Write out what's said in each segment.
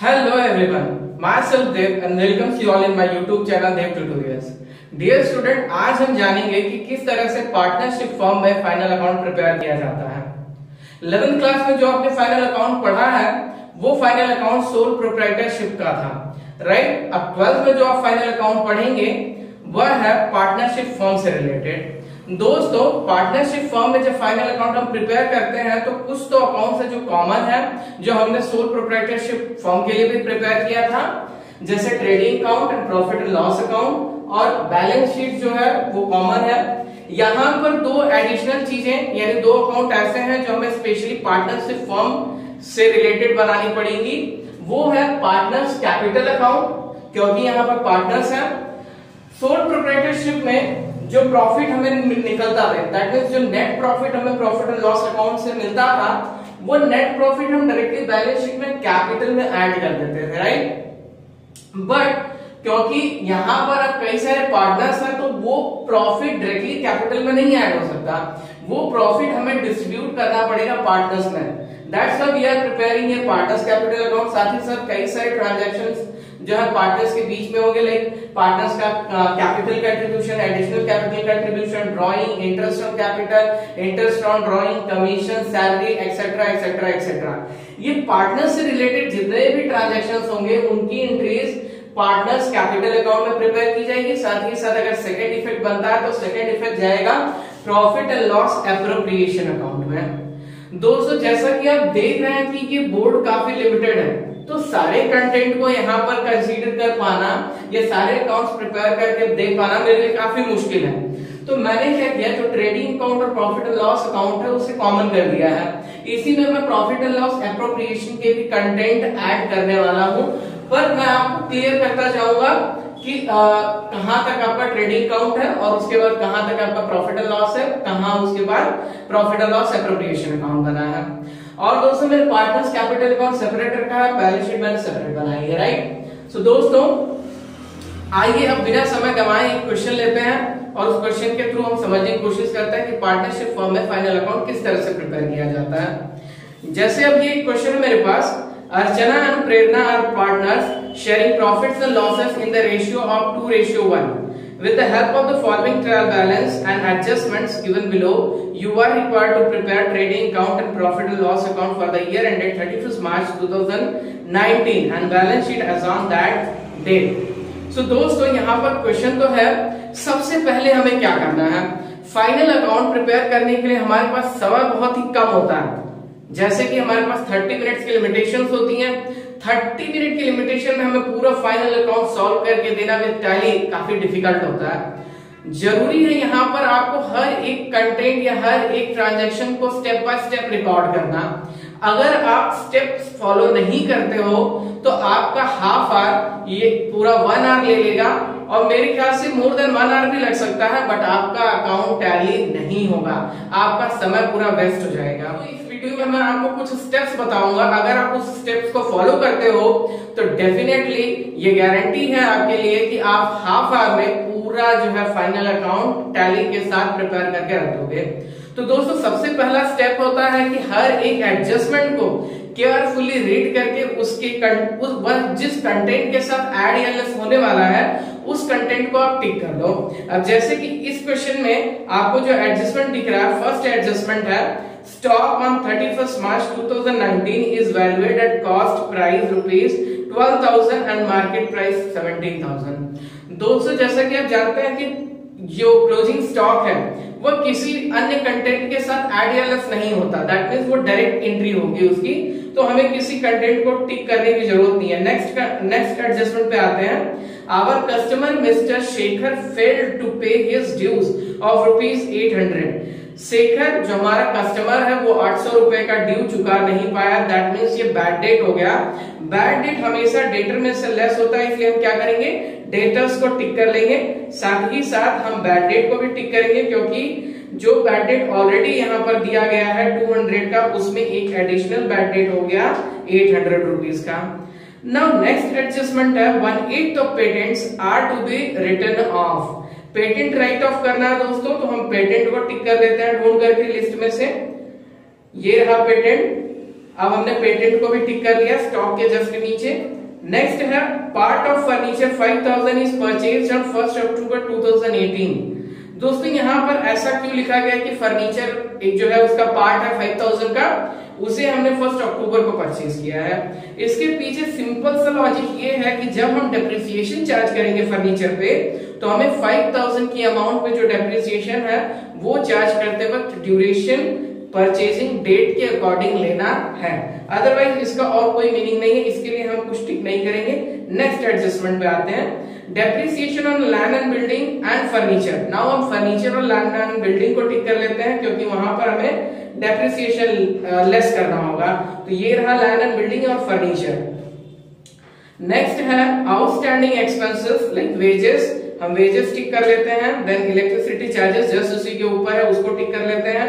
Hello everyone, myself Dev and welcome you all in my YouTube channel Dev Tutorials. Dear student, आज हम जानेंगे कि किस तरह से पार्टनरशिप फॉर्म में फाइनल अकाउंट प्रिपेयर किया जाता है। 11th क्लास में जो आपने फाइनल अकाउंट पढ़ा है वो फाइनल अकाउंट सोल प्रोप्राइटरशिप का था, राइट। अब 12th में जो आप फाइनल अकाउंट पढ़ेंगे वह है पार्टनरशिप फॉर्म से रिलेटेड। दोस्तों, पार्टनरशिप फॉर्म में जब फाइनल अकाउंट हम प्रिपेयर करते हैं तो कुछ तो अकाउंट है जो कॉमन है, जो हमने सोल प्रोप्राइटरशिप फॉर्म के लिए भी प्रिपेयर किया था, जैसे trading account and profit and loss account, और बैलेंस शीट जो है वो कॉमन है। यहाँ पर दो एडिशनल चीजें यानी दो अकाउंट ऐसे हैं जो हमें स्पेशली पार्टनरशिप फॉर्म से रिलेटेड बनानी पड़ेगी। वो है पार्टनर्स कैपिटल अकाउंट, क्योंकि यहाँ पर पार्टनर्स है। सोल प्रोप्राइटरशिप में जो प्रॉफिट हमें निकलता है, दैट मींस जो नेट प्रॉफिट हमें प्रॉफिट एंड लॉस अकाउंट से मिलता था, वो नेट प्रॉफिट हम डायरेक्टली बैलेंस शीट में कैपिटल में ऐड कर देते थे, राइट। बट क्योंकि यहाँ पर अब कई सारे पार्टनर्स हैं तो वो प्रॉफिट डायरेक्टली कैपिटल में नहीं ऐड हो सकता, वो प्रॉफिट हमें डिस्ट्रीब्यूट करना पड़ेगा पार्टनर्स में। That's why we are preparing a partners capital account. साथ ही साथ कई सारे ट्रांजैक्शंस जो है पार्टनर्स के बीच में होंगे, लाइक पार्टनर्स का capital contribution, additional capital contribution, drawing, interest on capital, interest on drawing, commission, salary, etcetera etcetera etcetera. ये पार्टनर्स से रिलेटेड जितने भी ट्रांजैक्शंस होंगे उनकी एंट्रीज पार्टनर्स कैपिटल अकाउंट में प्रिपेयर की जाएगी। साथ ही साथ अगर सेकंड इफेक्ट बनता है तो सेकंड इफेक्ट जाएगा profit and loss appropriation account में। दोस्तों, जैसा कि आप देख रहे हैं कि ये बोर्ड काफी लिमिटेड है, तो सारे कंटेंट को यहाँ पर कंसीडर कर पाना, ये सारे अकाउंट्स प्रिपेयर करके देख पाना मेरे लिए काफी मुश्किल है। तो मैंने क्या किया, जो ट्रेडिंग अकाउंट और प्रॉफिट एंड लॉस अकाउंट है उसे कॉमन कर दिया है। इसी में मैं प्रॉफिट एंड लॉस एप्रोप्रिएशन के भी कंटेंट ऐड करने वाला हूँ, पर मैं आपको क्लियर करता जाऊंगा कि कहां तक आपका ट्रेडिंग अकाउंट है और उसके बाद कहां तक आपका प्रॉफिट एंड लॉस है, कहां उसके बाद profit and loss appropriation account बना है। और दोस्तों, मेरे पार्टनर्स कैपिटल अकाउंट सेपरेट रखा है, बैलेंस शीट मैंने सेपरेट बनाई है, राइट। सो दोस्तों, आइए अब बिना समय गंवाए एक क्वेश्चन लेते हैं और उस क्वेश्चन के थ्रू हम समझने की कोशिश करते हैं कि पार्टनरशिप फॉर्म में फाइनल अकाउंट किस तरह से प्रिपेयर किया जाता है। जैसे अब ये क्वेश्चन है मेरे पास, Archana and Prerna are partners sharing profits and losses in the ratio of 2:1. With the help of the following trial balance and adjustments given below, you are required to prepare trading account and profit and loss account for the year ended 31st March 2019 and balance sheet as on that date. So दोस्तों, यहाँ पर question तो है, सबसे पहले हमें क्या करना है, फाइनल अकाउंट प्रिपेयर करने के लिए हमारे पास समय बहुत ही कम होता है। जैसे कि हमारे पास 30 मिनट्स की लिमिटेशंस होती हैं। 30 मिनट की लिमिटेशन में हमें पूरा फाइनल अकाउंट सॉल्व करके देना विद टैली काफी डिफिकल्ट होता है। जरूरी है यहाँ पर आपको हर एक कंटेंट या हर एक ट्रांजैक्शन को स्टेप बाय स्टेप रिकॉर्ड करना। अगर आप स्टेप्स फॉलो नहीं करते हो तो आपका हाफ आवर ये पूरा 1 आवर ले लेगा और मेरे ख्याल से मोर देन 1 आवर भी लग सकता है, बट आपका अकाउंट टैली नहीं होगा, आपका समय पूरा वेस्ट हो जाएगा। तो इस वीडियो में मैं आपको कुछ स्टेप्स बताऊंगा, अगर आप उस स्टेप्स को फॉलो करते हो तो डेफिनेटली ये गारंटी है आपके लिए कि आप हाफ आवर में पूरा जो है फाइनल अकाउंट टैली के साथ प्रिपेयर करके रख दोगे। तो दोस्तों, सबसे पहला स्टेप होता है कि हर एक एडजस्टमेंट को केयरफुली रीड करके उसके जिस कंटेंट के साथ ऐड या लेस होने वाला है उस कंटेंट को आप टिक कर लो। अब जैसे कि इस क्वेश्चन में आपको जो एडजस्टमेंट दिख रहा है, फर्स्ट एडजस्टमेंट है, stock on 31st March 2019 is valued at cost price ₹12,000 and market price 17,000। दोस्तों, जैसा कि आप जानते हैं कि जो क्लोजिंग स्टॉक है वो किसी अन्य कंटेंट के साथ ऐड या लेस नहीं होता, दैट मींस वो डायरेक्ट एंट्री होगी उसकी, तो हमें किसी कंटेंट को टिक करने की जरूरत नहीं है। नेक्स्ट एडजस्टमेंट पे आते हैं। Our customer mister Shekhar failed to pay his dues of ₹800। Shekhar जो हमारा कस्टमर है वो 800 रुपए का ड्यू चुका नहीं पाया, दैट मींस ये बैड डेट हो गया। बैड डेट हमेशा डेटर में से लेस होता है, इसलिए हम क्या करेंगे, डेटर्स को टिक कर लेंगे। साथ ही साथ हम बैड डेट को भी टिक करेंगे, क्योंकि जो बैड डेट ऑलरेडी यहाँ पर दिया गया है 200 का, उसमें एक एडिशनल बैड डेट हो गया 800 रुपीज का। नाउ नेक्स्ट एडजस्टमेंट है, 1/8 of patents are to be written off. Patent write off करना है दोस्तों, तो हम पेटेंट को टिक कर देते हैं ढूंढ करके लिस्ट में से। ये रहा पेटेंट, अब हमने पेटेंट को भी टिक कर लिया स्टॉक के जस्ट नीचे। नेक्स्ट है part of furniture 5000 is purchased on 1 अक्टूबर 2018। दोस्तों यहाँ पर ऐसा क्यों लिखा गया कि फर्नीचर एक जो है उसका पार्ट है 5000 का, उसे हमने 1 अक्टूबर को परचेज किया है। इसके पीछे सिंपल सा लॉजिक ये है कि जब हम डेप्रिसिएशन चार्ज करेंगे फर्नीचर पे तो हमें 5000 की अमाउंट पे जो डेप्रिसिएशन है वो चार्ज करते वक्त ड्यूरेशन परचेजिंग डेट के अकॉर्डिंग लेना है, अदरवाइज इसका और कोई मीनिंग नहीं है, इसके लिए हम कुछ टिक नहीं करेंगे। नेक्स्ट एडजस्टमेंट पे आते हैं, depreciation on land and building and furniture. Now हम फर्नीचर और लैंड एंड बिल्डिंग को टिक कर लेते हैं क्योंकि वहां पर हमें डेप्रिसिएशन लेस करना होगा, तो ये रहा लैंड एंड बिल्डिंग और फर्नीचर। नेक्स्ट है आउटस्टैंडिंग एक्सपेंसेस लाइक वेजेस, हम वेजेस टिक कर लेते हैं। देन इलेक्ट्रिसिटी चार्जेस जस्ट उसी के ऊपर है, उसको टिक कर लेते हैं।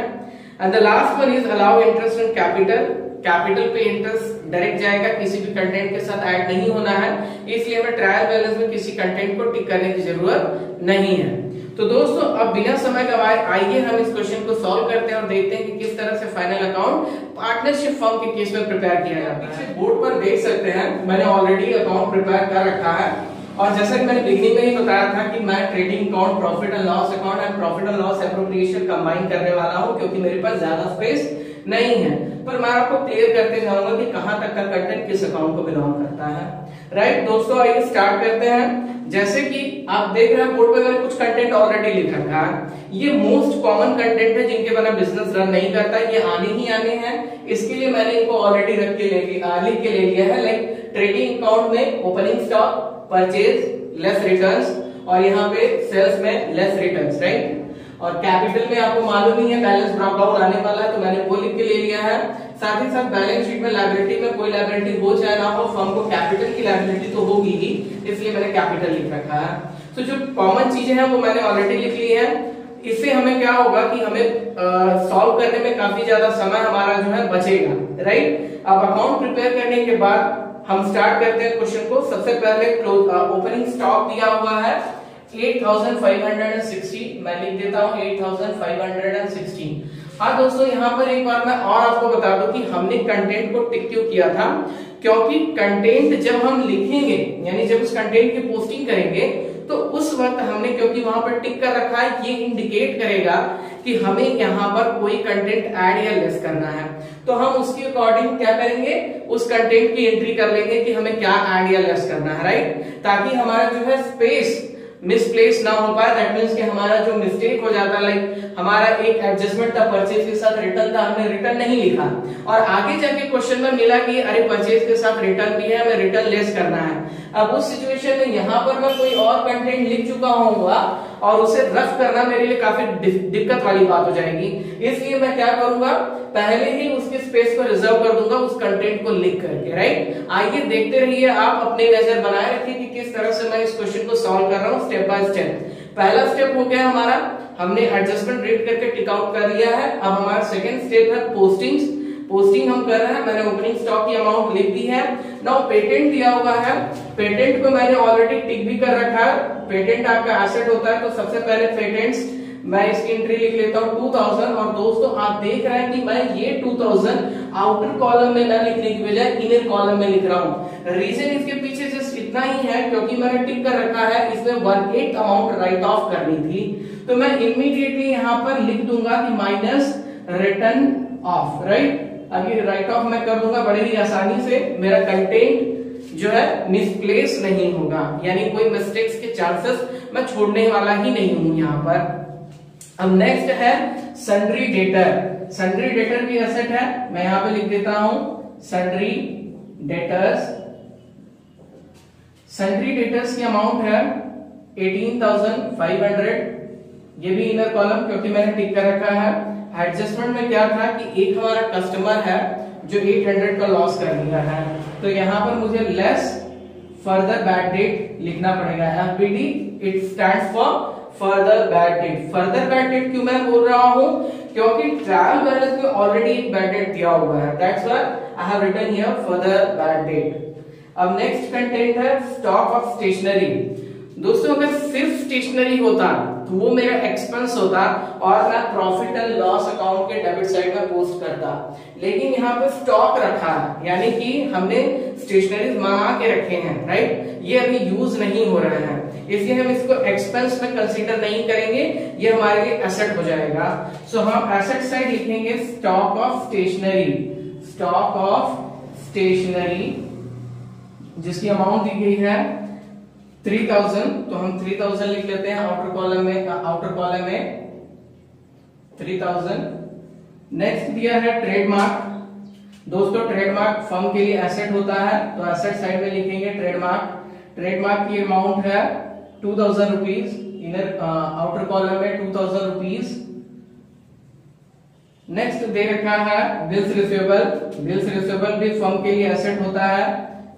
And the last one is allow interest on capital. Capital पे इंटरेस्ट डायरेक्ट जाएगा, किसी भी कंटेंट के साथ ऐड नहीं होना है, इसलिए हमें ट्रायल बैलेंस में किसी कंटेंट को टिक करने की जरूरत नहीं है। तो दोस्तों अब बिना समय गवाए आइए हम इस क्वेश्चन को सॉल्व करते हैं और देखते हैं कि किस तरह से फाइनल अकाउंट पार्टनरशिप फर्म के केस में प्रिपेयर किया जाता है। बोर्ड पर देख सकते हैं मैंने ऑलरेडी अकाउंट प्रिपेयर कर रखा है, और जैसा कि मैंने बिगिनिंग में ही बताया था कि मैं trading account, profit and loss account and profit and loss appropriation combine करने वाला हूं क्योंकि मेरे पास ज्यादा स्पेस नहीं है, पर मैं आपको क्लियर करते जाऊंगा कि कहां तक का कंटेंट किस अकाउंट को बिलोंग करता है। राइट दोस्तों, आइए स्टार्ट करते हैं। जैसे कि आप देख रहे हैं बोर्ड पे मैंने कुछ कंटेंट ऑलरेडी लिख रखा है। ये मोस्ट कॉमन कंटेंट है जिनके बिना बिजनेस रन नहीं करता, ये आने ही आने हैं, इसके लिए मैंने इनको ऑलरेडी लिख के ले लिया है। लाइक ट्रेडिंग अकाउंट में opening stock, purchase, less returns, और यहाँ पे सेल्स में लेस रिटर्न्स, राइट। और कैपिटल में आपको मालूम ही है बैलेंस ब्रेक डाउन आने वाला है, तो मैंने वो लिख के ले लिया है। साथ ही साथ बैलेंस शीट में लायबिलिटी में कोई लायबिलिटी हो चाहे ना हो, फर्म को कैपिटल की लायबिलिटी तो होगी ही, इसलिए मैंने कैपिटल लिख रखा है। तो जो कॉमन चीजें हैं वो मैंने ऑलरेडी लिख ली है। इससे हमें क्या होगा कि हमें सॉल्व करने में काफी ज्यादा समय हमारा जो है बचेगा, राइट। अब अकाउंट प्रिपेयर करने के बाद हम स्टार्ट करते हैं क्वेश्चन को। सबसे पहले ओपनिंग स्टॉक दिया हुआ है 8560, मैं लिख देता हूं 8560। हाँ दोस्तों, यहाँ पर एक बार मैं और आपको बता दूं कि हमने कंटेंट को टिक क्यों किया था, क्योंकि कंटेंट जब हम लिखेंगे यानी जब उस कंटेंट की पोस्टिंग करेंगे तो उस वक्त हमने, क्योंकि वहां पर टिक कर रखा है, ये इंडिकेट करेगा कि हमें यहाँ पर कोई कंटेंट ऐड या लेस करना है, तो हम उसके अकॉर्डिंग क्या करेंगे, उस कंटेंट की एंट्री कर लेंगे कि हमें क्या ऐड या लेस करना है, राइट, ताकि हमारा जो है स्पेस मिसप्लेस ना हो पाए। दैट मींस कि हमारा जो मिस्टेक हो जाता है, लाइक हमारा एक एडजस्टमेंट था, परचेज के साथ रिटर्न था, हमने रिटर्न नहीं लिखा और आगे जाके क्वेश्चन में मिला कि अरे परचेज के साथ रिटर्न भी है, हमें रिटर्न लेस करना है। अब उस सिचुएशन में यहाँ पर मैं कोई और कंटेंट लिख चुका होऊंगा और उसे रफ करना मेरे लिए काफी दिक्कत वाली बात हो जाएगी, इसलिए मैं क्या करूंगा, पहले ही उसके स्पेस को रिजर्व कर दूंगा उस कंटेंट को लिख करके, राइट। आइए देखते रहिए, आप अपने नजर बनाए रखिए कि किस तरह से मैं इस क्वेश्चन को सॉल्व कर रहा हूँ स्टेप बाय स्टेप। पहला स्टेप हो गया हमारा, हमने एडजस्टमेंट रीड करके टिक आउट कर लिया है। अब हमारा सेकंड स्टेप है पोस्टिंग्स। पोस्टिंग हम कर रहे हैं, मैंने ओपनिंग स्टॉक की अमाउंट लिख दी है। नाउ पेटेंट दिया हुआ है, पेटेंट को मैंने ऑलरेडी टिक भी कर रखा है। पेटेंट आपका एसेट होता है, तो सबसे पहले पेटेंट्स मैं इसकी एंट्री लिख लेता हूँ 2000। और दोस्तों आप देख रहे हैं कि मैं ये 2000 आउटर कॉलम में न लिखने की बजाय इनर कॉलम में लिख रहा हूँ। रीजन इसके पीछे जस्ट इतना ही है क्योंकि मैंने टिक कर रखा है, इसमें 1/8 अमाउंट राइट ऑफ करनी थी, तो मैं इमीडिएटली यहाँ पर लिख दूंगा कि माइनस रिटर्न ऑफ, राइट। अभी राइट ऑफ मैं कर दूंगा बड़े ही आसानी से, मेरा कंटेंट जो है मिसप्लेस नहीं होगा, यानी कोई मिस्टेक्स के चांसेस मैं छोड़ने वाला ही नहीं हूं यहाँ पर। अब नेक्स्ट है सन्ड्री डेटर। सन्ड्री डेटर भी एसेट है, मैं यहाँ पे लिख देता हूं सन्ड्री डेटर्स। सन्ड्री डेटर्स की अमाउंट है 18,500, ये भी इनर कॉलम क्योंकि मैंने टिक कर रखा है। एडजस्टमेंट में क्या था कि एक हमारा कस्टमर है जो 800 का लॉस कर लिया है, तो यहाँ पर मुझे लेस फर्दर बैड डेट लिखना पड़ेगा। FBD it stands for further bad debt. Further bad debt क्यों मैं बोल रहा हूं, क्योंकि ट्रायल बैलेंस में ऑलरेडी एक बैड डेट दिया हुआ है, that's why I have written here further bad debt. अब नेक्स्ट कंटेंट है स्टॉक ऑफ स्टेशनरी। दोस्तों अगर सिर्फ स्टेशनरी होता तो वो मेरा एक्सपेंस होता और मैं प्रॉफिट एंड लॉस अकाउंट के डेबिट साइड में पोस्ट करता। लेकिन यहाँ पे स्टॉक रखा है, यानी कि हमने स्टेशनरीज मंगा के रखे हैं, राइट, ये अभी यूज नहीं हो रहे हैं, इसलिए हम इसको एक्सपेंस में कंसीडर नहीं करेंगे, ये हमारे लिए एसेट हो जाएगा। सो हम एसेट साइड लिखेंगे stock of stationery, stock of stationery जिसकी अमाउंट दी गई है 3000, तो हम 3000 लिख लेते हैं आउटर कॉलम में 3000। नेक्स्ट दिया है ट्रेडमार्क। दोस्तों ट्रेडमार्क फर्म के लिए एसेट होता है, तो एसेट साइड में लिखेंगे ट्रेडमार्क की अमाउंट है 2000 रुपीज, इनर आउटर कॉलम में 2000 रुपीज। नेक्स्ट दे रखा है बिल्स रिसीवेबल भी फर्म के लिए एसेट होता है,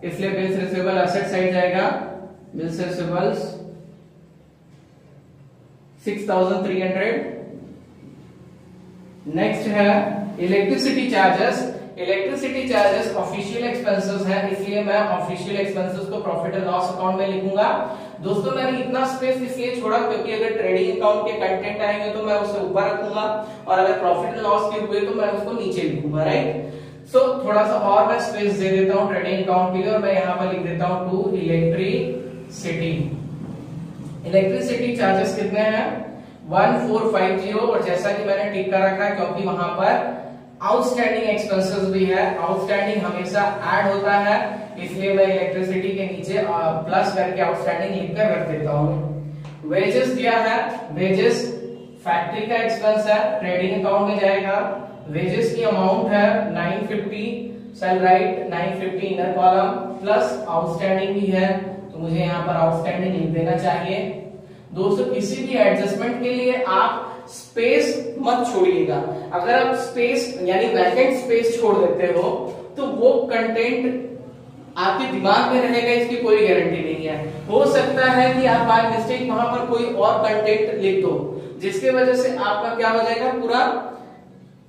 इसलिए बिल्स रिसीवेबल एसेट साइड जाएगा। Bills receivables 6300। नेक्स्ट है इलेक्ट्रिसिटी चार्जेस ऑफिशियल एक्सपेंसेस है, इसलिए मैं ऑफिशियल एक्सपेंसेस को प्रॉफिट एंड लॉस अकाउंट में लिखूंगा। दोस्तों मैंने इतना स्पेस इसलिए छोड़ा क्योंकि अगर ट्रेडिंग अकाउंट के कंटेंट आएंगे तो मैं उसे ऊपर रखूंगा और अगर प्रॉफिट एंड लॉस के हुए तो मैं उसको नीचे लिखूंगा, राइट। सो थोड़ा सा और मैं स्पेस दे देता हूं ट्रेडिंग अकाउंट के लिए और मैं यहां पर लिख देता हूं टू इलेक्ट्रिसिटी चार्जेस कितने हैं 1450, और जैसा कि मैंने टिक कर रखा है क्योंकि वहां पर आउटस्टैंडिंग एक्सपेंसेस भी है, आउटस्टैंडिंग हमेशा ऐड होता है, इसलिए मैं इलेक्ट्रिसिटी के नीचे प्लस करके आउटस्टैंडिंग लिखकर रख देता हूं। वेजेस दिया है, वेजेस फैक्ट्री का एक्सपेंस है, ट्रेडिंग अकाउंट में जाएगा। वेजेस की अमाउंट है 950, सेल write 950 inner column, plus outstanding भी है, तो मुझे यहाँ पर आउटस्टैंडिंग लिख देना चाहिए। दोस्तों किसी भी एडजस्टमेंट के लिए आप स्पेस मत छोड़िएगा, अगर आप स्पेस यानी वैकेंट स्पेस छोड़ देते हो तो वो कंटेंट आपके दिमाग में रहेगा, इसकी कोई गारंटी नहीं है। हो सकता है कि आप बाय मिस्टेक वहां पर कोई और कंटेंट लिख दो जिसके वजह से आपका क्या हो जाएगा, पूरा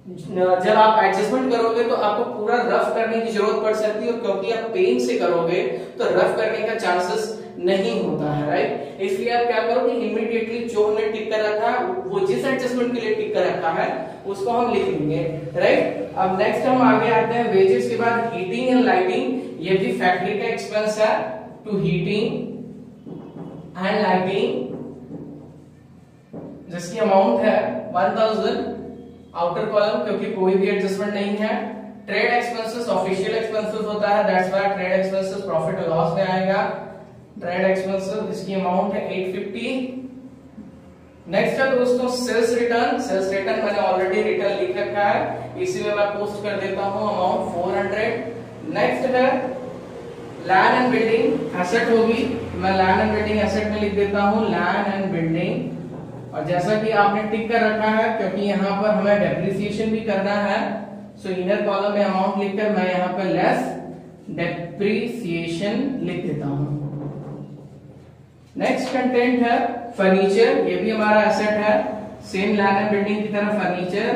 जब आप एडजस्टमेंट करोगे तो आपको पूरा रफ करने की जरूरत पड़ सकती है, और क्योंकि आप पेन से करोगे तो रफ करने का चांसेस नहीं होता है, राइट। इसलिए आप क्या करोगे, इमीडिएटली जो हमने टिक कर रखा है वो जिस एडजस्टमेंट के लिए टिक कर रखा है उसको हम लिख लेंगे, राइट। अब नेक्स्ट हम आगे आते हैं वेजेस के बाद हीटिंग एंड लाइटिंग, ये भी फैक्ट्री का एक्सपेंस है, टू हीटिंग एंड लाइटिंग जिसकी अमाउंट है 1000 आउटर कॉलम, क्योंकि कोई भी एडजस्टमेंट नहीं है। ट्रेड एक्सपेंसेस ऑफिशियल एक्सपेंसेस होता है, that's why trade expenses profit और लॉस में आएगा। ट्रेड एक्सपेंसेस इसकी अमाउंट है 850। नेक्स्ट है दोस्तों सेल्स रिटर्न मैंने ऑलरेडी रिटर्न लिख रखा है, इसी में मैं पोस्ट कर देता हूं, अमाउंट 400। नेक्स्ट है लैंड एंड बिल्डिंग एसेट होगी, मैं लैंड एंड बिल्डिंग एसेट में लिख देता हूं लैंड एंड बिल्डिंग, और जैसा कि आपने टिक कर रखा है क्योंकि यहाँ पर हमें डेप्रिसिएशन भी करना है, सो इनर कॉलम में अमाउंट लिखकर मैं यहाँ पर लेस डेप्रिसिएशन लिख देता हूं। नेक्स्ट कंटेंट है फर्नीचर, ये भी हमारा एसेट है, सेम लैंड एंड बिल्डिंग की तरह फर्नीचर,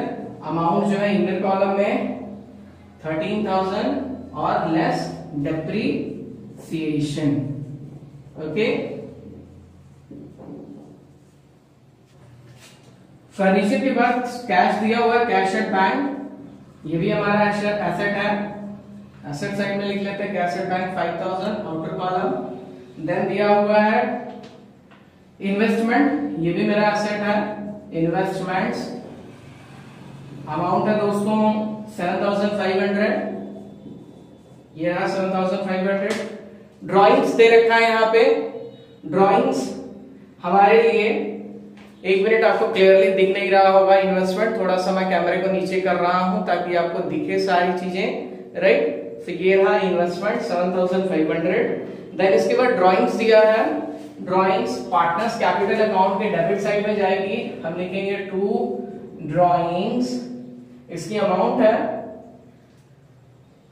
अमाउंट जो है इनर कॉलम में 13,000 और लेस डेप्रिसिएशन, ओके। फर्नीचर के बाद कैश दिया हुआ है, कैश एट बैंक, ये भी हमारा एसेट है, एसेट साइड में लिख लेते हैं cash at bank 5000 outer column. Then दिया हुआ है इन्वेस्टमेंट, ये भी मेरा एसेट है, इन्वेस्टमेंट्स अमाउंट है दोस्तों 7500, ये रहा 7500। ड्राइंग्स दे रखा है यहाँ पे, ड्राइंग्स हमारे लिए, एक मिनट आपको क्लियरली दिख नहीं रहा होगा इन्वेस्टमेंट, थोड़ा सा मैं कैमरे को नीचे कर रहा हूं ताकि आपको दिखे सारी चीजें, राइट। तो ये रहा इन्वेस्टमेंट 7500। देन इसके बाद ड्राइंग्स दिया है, ड्राइंग्स पार्टनर्स कैपिटल अकाउंट के डेबिट साइड में जाएगी, हम लिखेंगे टू ड्राइंग्स, इसकी अमाउंट है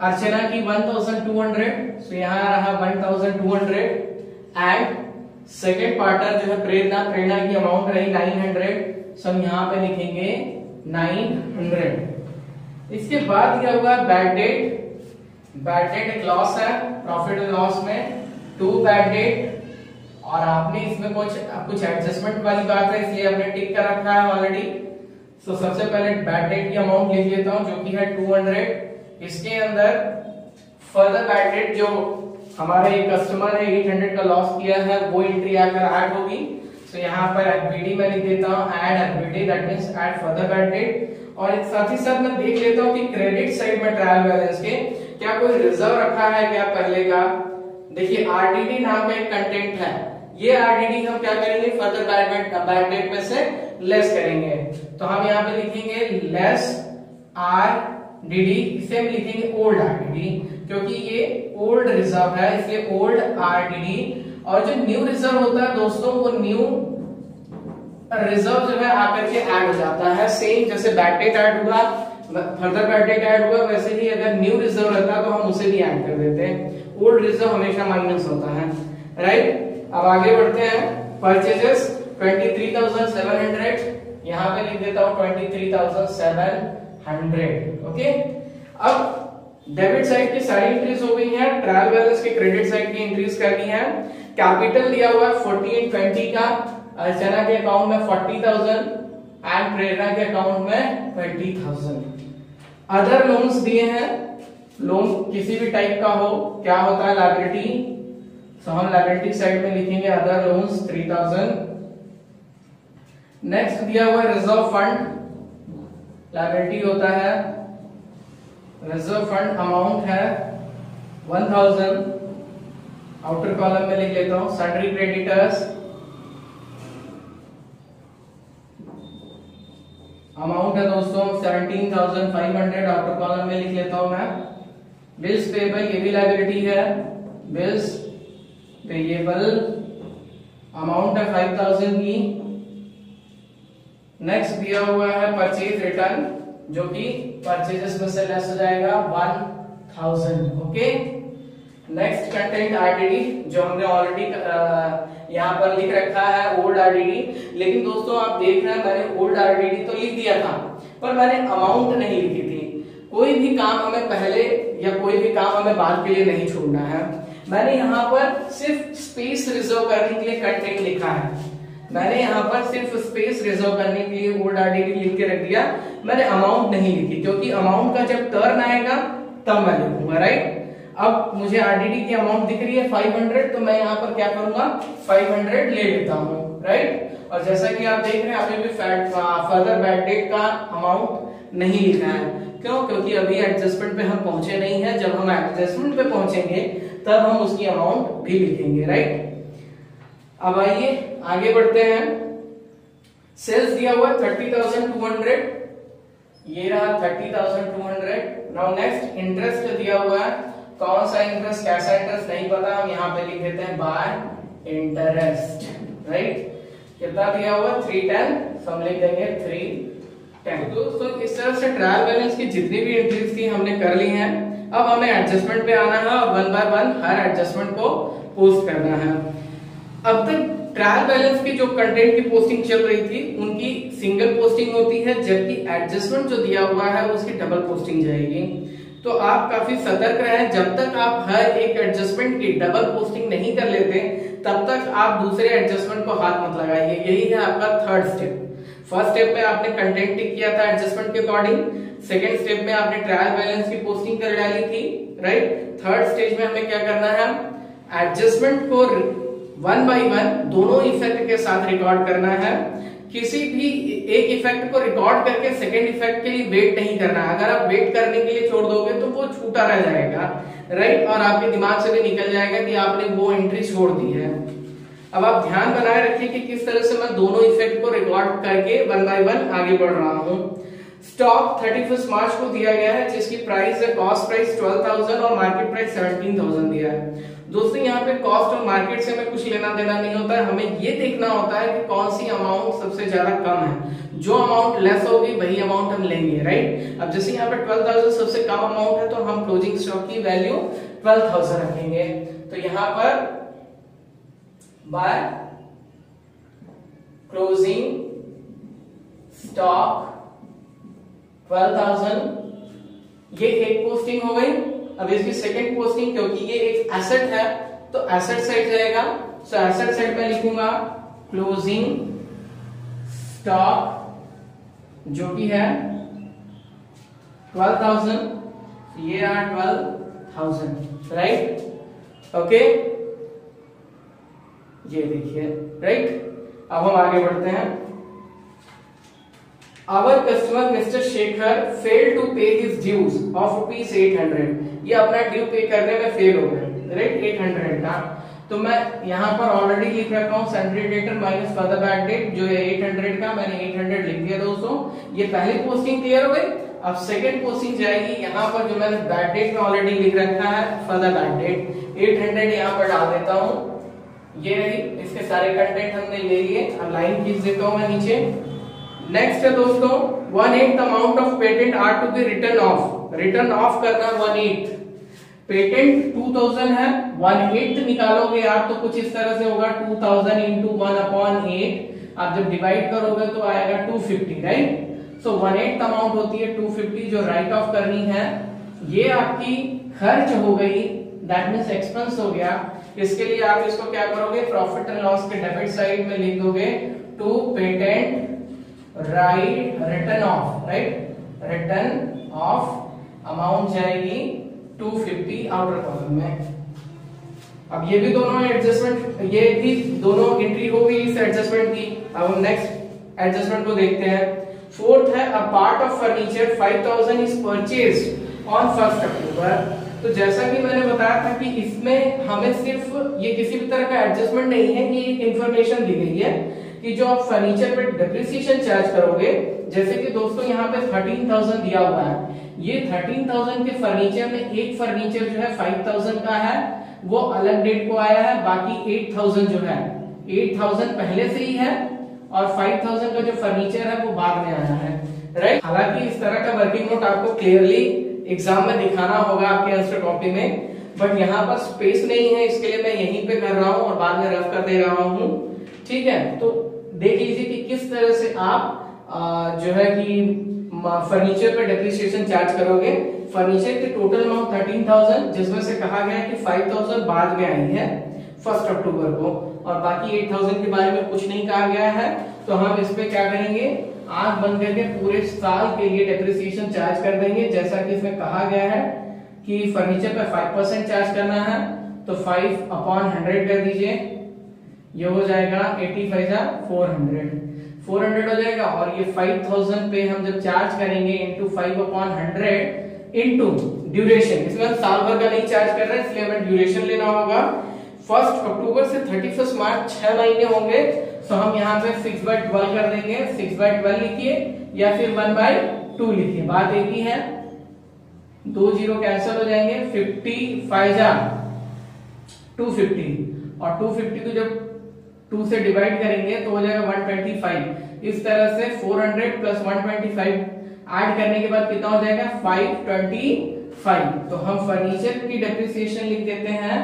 अर्चना की 1200, तो यहां रहा 1200। एंड सेकेंड पार्टनर जो है प्रेरणा की अमाउंट रही 900, सो हम यहां पे लिखेंगे 900। इसके बाद दिया हुआ बैड डेट एक लॉस है प्रॉफिट एंड लॉस में, टू बैड डेट और आपने इसमें कुछ एडजस्टमेंट वाली बात है इसलिए आपने टिक कर रखा है ऑलरेडी। सो सबसे पहले बैड डेट की अमाउंट लिख लेता हूं जो कि है 200। इसके अंदर फर्दर बैड डेट जो हमारे एक कस्टमर है 800 का लॉस किया है वो एंट्री आकर ऐड होगी। सो यहाँ पर एफबीडी में लिख देता हूँ add FBD, that means add further bad date. और साथ ही साथ मैं देख लेता हूँ कि क्रेडिट साइड में ट्रायल बैलेंस के क्या कोई रिजर्व रखा है क्या पहले का। देखिए आरडीडी नाम का एक कंटेंट है, ये आरडीडी हम क्या करेंगे फर्दर बैड डेट में से लेस करेंगे। तो हम यहाँ पे लिखेंगे लेस आरडीडी, इसे हम लिखेंगे ओल्ड आरडीडी क्योंकि ये ओल्ड रिजर्व है इसलिए ओल्ड आरडीडी। और जो न्यू रिजर्व होता है दोस्तों वो न्यू रिजर्व जो है आकर के ऐड हो जाता है। सेम जैसे बैड डेट ऐड हुआ फर्दर बैड डेट ऐड हुआ वैसे ही अगर न्यू रिजर्व रहता तो हम उसे भी ऐड कर देते हैं। ओल्ड रिजर्व हमेशा माइनस होता है, राइट। अब आगे बढ़ते हैं परचेजेस 23,700, यहाँ पे लिख देता हूँ 23,700। ओके, अब डेबिट साइड की सारी एंट्रीज हो गई हैं, ट्रायल बैलेंस की क्रेडिट साइड की एंट्रीज करनी है। कैपिटल दिया हुआ है 1420 का, अर्चना के अकाउंट में 40,000 एंड प्रेरणा के अकाउंट में 20,000। अदर लोन्स दिए हैं, लोन किसी भी टाइप का हो, क्या होता है लायबिलिटी, सो हम लायबिलिटी साइड में लिखेंगे अदर लोन्स 3,000। नेक्स्ट दिया हुआ है रिजर्व फंड, लायबिलिटी होता है रिजर्व फंड, अमाउंट है 1,000। आउटर कॉलम में लिख लेता हूं सन्ड्री क्रेडिटर्स, अमाउंट है दोस्तों 17,500। आउटर कॉलम में लिख लेता हूं मैं बिल्स पेबल, ये भी लायबिलिटी है, बिल्स पेएबल, अमाउंट है 5,000 की। नेक्स्ट दिया हुआ है परचेज रिटर्न जो कि परचेजेस में से लेस हो जाएगा 1,000। ओके, नेक्स्ट कंटेंट आरडीडी जो हमने ऑलरेडी यहाँ पर लिख रखा है ओल्ड आरडीडी। लेकिन दोस्तों आप देख रहे हैं मैंने ओल्ड आरडीडी तो लिख दिया था पर मैंने अमाउंट नहीं लिखी थी। कोई भी काम हमें पहले या कोई भी काम हमें बाद के लिए नहीं छोड़ना है। मैंने यहाँ पर सिर्फ स्पेस रिजर्व करने के लिए कंटेंट लिखा है, मैंने यहाँ पर सिर्फ स्पेस रिजर्व करने के लिए ओल्ड आरडीडी लिख के रख दिया, मैंने अमाउंट नहीं लिखी क्योंकि अमाउंट का जब टर्न आएगा तब मैं लिखूंगा, राइट। अब मुझे आरडीडी की अमाउंट दिख रही है 500 तो मैं यहाँ पर क्या करूंगा 500 ले लेता हूँ, राइट। और जैसा कि आप देख रहे हैं अभी भी फर्दर बैड डेट का अमाउंट नहीं लिखा है, क्यों, क्योंकि अभी एडजस्टमेंट पे हम पहुंचे नहीं है। जब हम एडजस्टमेंट पे पहुंचेंगे तब हम उसकी अमाउंट भी लिखेंगे, राइट। अब आइए आगे बढ़ते हैं। सेल्स दिया हुआ 30,200, ये रहा 30,200। नाउ नेक्स्ट इंटरेस्ट दिया हुआ है, कौन सा इंटरेस्ट कैसा इंटरेस्ट नहीं पता, हम यहाँ पे लिख देते हैं बाय इंटरेस्ट, राइट। कितना दिया हुआ 310, तो हम लिख देंगे 310। दोस्तों इस तरह से ट्रायल बैलेंस की जितनी भी एंट्रीज थी हमने कर ली हैं। अब हमें एडजस्टमेंट पे आना है और 1 बाय 1 हर एडजस्टमेंट को पोस्ट करना है। अब तक ट्रायल बैलेंस की जो कंटेंट की पोस्टिंग चल रही थी उनकी सिंगल पोस्टिंग होती है, जबकि एडजस्टमेंट जो दिया हुआ है उसकी डबल पोस्टिंग जाएगी। तो आप काफी सतर्क रहें, जब तक आप हर एक एडजस्टमेंट की डबल पोस्टिंग नहीं कर लेते तब तक आप दूसरे एडजस्टमेंट को हाथ मत लगाइए। यही है आपका थर्ड स्टेप। फर्स्ट स्टेप में आपने कंटेंट टिक किया था एडजस्टमेंट के अकॉर्डिंग, सेकेंड स्टेप में आपने ट्रायल बैलेंस की पोस्टिंग कर डाली थी, राइट। थर्ड स्टेज में हमें क्या करना है, एडजस्टमेंट को 1 बाय 1 दोनों इफेक्ट के साथ रिकॉर्ड करना है। किसी भी एक इफेक्ट को रिकॉर्ड करके सेकेंड इफेक्ट के लिए वेट नहीं करना है। अगर आप वेट करने के लिए छोड़ दोगे तो वो छूटा रह जाएगा, राइट, और आपके दिमाग से भी निकल जाएगा कि आपने वो एंट्री छोड़ दी है। अब आप ध्यान बनाए रखिए कि किस तरह से मैं दोनों इफेक्ट को रिकॉर्ड करके 1 बाय 1 आगे बढ़ रहा हूँ। स्टॉक 31 मार्च को दिया गया है जिसकी प्राइस है कॉस्ट प्राइस 12,000 और मार्केट प्राइस 17,000 दिया है। दोस्तों यहाँ पे कॉस्ट और मार्केट से हमें कुछ लेना देना नहीं होता है, हमें ये देखना होता है कि कौन सी अमाउंट सबसे ज्यादा कम है। जो अमाउंट लेस होगी वही अमाउंट हम लेंगे, राइट। अब जैसे यहाँ पे 12,000 सबसे कम अमाउंट है तो हम क्लोजिंग स्टॉक की वैल्यू 12,000 रखेंगे। तो यहाँ पर बाय क्लोजिंग स्टॉक 12,000, ये एक पोस्टिंग हो गई। अब इसकी सेकंड पोस्टिंग, क्योंकि ये एक एसेट है तो एसेट साइड जाएगा, सो एसेट साइड में लिखूंगा क्लोजिंग स्टॉक जो कि है 12,000, ये आ 12,000, राइट। ओके, ये देखिए, राइट। अब हम आगे बढ़ते हैं। Our customer Mr. Shekhar failed to pay his dues of ₹800। ये अपना ड्यू पे करने में फेल हो गए, राइट, 800 का। तो मैं यहाँ पर ऑलरेडी लिख रखा हूँ sundry debtor minus for the bad debt, जो है 800 का, मैंने 800 लिख दिया दोस्तों। ये पहली पोस्टिंग क्लियर हो गई। अब सेकंड पोस्टिंग जाएगी, यहाँ पर जो मैंने बैड डेट में ऑलरेडी लिख रखा है फॉर द बैड डेट 800 यहाँ पर डाल देता हूँ। ये रही, इसके सारे कंटेंट हमने ले लिए। अब लाइन खींच देता हूँ मैं नीचे। नेक्स्ट है दोस्तों 1/8 amount of patent are to be written off. Written off करना 1/8, पेटेंट 2000 है, 1/8 निकालोगे आप तो कुछ इस तरह से होगा 2000 इंटू 1/8। आप जब डिवाइड करोगे तो आएगा 250, राइट। सो 1/8 अमाउंट होती है 250 जो राइट ऑफ करनी है। ये आपकी खर्च हो गई, दैट मीन्स एक्सपेंस हो गया। इसके लिए आप इसको क्या करोगे, प्रॉफिट एंड लॉस के डेबिट साइड में लिख दोगे to patent write written off, right, written off amount जाएगी 250 आउटर कॉलम में। अब ये भी दोनों एडजस्टमेंट, ये भी दोनों एंट्री हो गई इस एडजस्टमेंट की। अब हम नेक्स्ट एडजस्टमेंट को देखते हैं। फोर्थ है a part of furniture 5000 is purchased on 1 अक्टूबर। तो जैसा कि मैंने बताया था कि इसमें हमें सिर्फ ये किसी भी तरह का एडजस्टमेंट नहीं है, ये एक इंफॉर्मेशन दी गई है कि जो आप फर्नीचर पे डिप्रिसिएशन चार्ज करोगे, जैसे कि दोस्तों यहाँ पे 13,000 दिया हुआ है। ये 13,000 के फर्नीचर में एक फर्नीचर जो है 5,000 का है, वो अलग डेट को आया है। बाकी 8,000 जो है 8,000 पहले से ही है और 5,000 का जो फर्नीचर है वो बाद में आया है, राइट। हालांकि इस तरह का वर्किंग नोट आपको क्लियरली एग्जाम में दिखाना होगा आपके आंसर कॉपी में, बट यहाँ पर स्पेस नहीं है, इसके लिए मैं यहीं पे कर रहा हूँ और बाद में रफ कर दे रहा हूँ, ठीक है। तो देख लीजिए कि किस तरह से आप जो है कि फर्नीचर पे डेप्रिसिएशन चार्ज करोगे। फर्नीचर की टोटल अमाउंट 13,000, जिसमें से कहा गया है कि 5,000 बाद में आई है 1 अक्टूबर को, और बाकी 8,000 के बारे में कुछ नहीं कहा गया है। तो हम इस पे क्या करेंगे, आंख बंद करके पूरे साल के लिए डेप्रिसिएशन चार्ज कर देंगे, जैसा कि इसमें कहा गया है कि फर्नीचर पे 5% चार्ज करना है। तो 5/100 कर दीजिए, ये हो जाएगा 400 हो जाएगा। और ये 5,000 पे हम जब चार्ज करेंगे इंटू 5/100 इंटू ड्यूरेशन, इसमें हम साल भर का नहीं चार्ज कर रहे हैं, इसलिए हमें ड्यूरेशन लेना होगा। 1 अक्टूबर से 31 मार्च 6 महीने होंगे, तो हम यहाँ पे 6/12 कर देंगे। 6/12 लिखिए या फिर 1/2 लिखिए, बात एक ही है। 2 0 कैंसिल हो जाएंगे, 50 250, और 250 को जब 2 से डिवाइड करेंगे तो हो जाएगा 125। इस तरह से 400 प्लस 125 ऐड करने के बाद कितना हो जाएगा 525। तो हम फर्नीचर की डेप्रिसिएशन लिख देते हैं